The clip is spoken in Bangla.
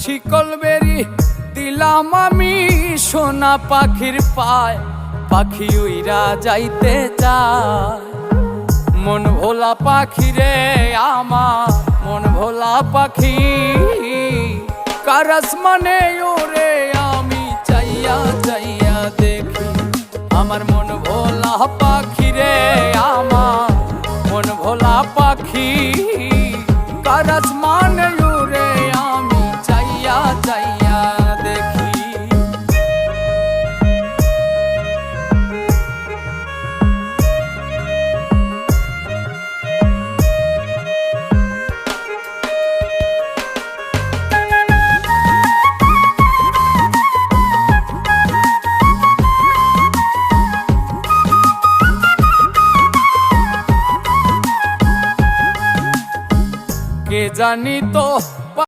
শিকল বেরি দিলাম আমি সোনা পাখির পায়, পাখি উইরা যাইতে চায়। মন ভোলা পাখি রে আমার, মন ভোলা পাখি, কার আসমানে ওরে আমি চাইয়া চাইয়া দেখি। আমার মন ভোলা পাখি রে আমার, মন ভোলা পাখি, কার আসমানে ওরে আমি চাইয়া চাইয়া দেখি। কে জানি তো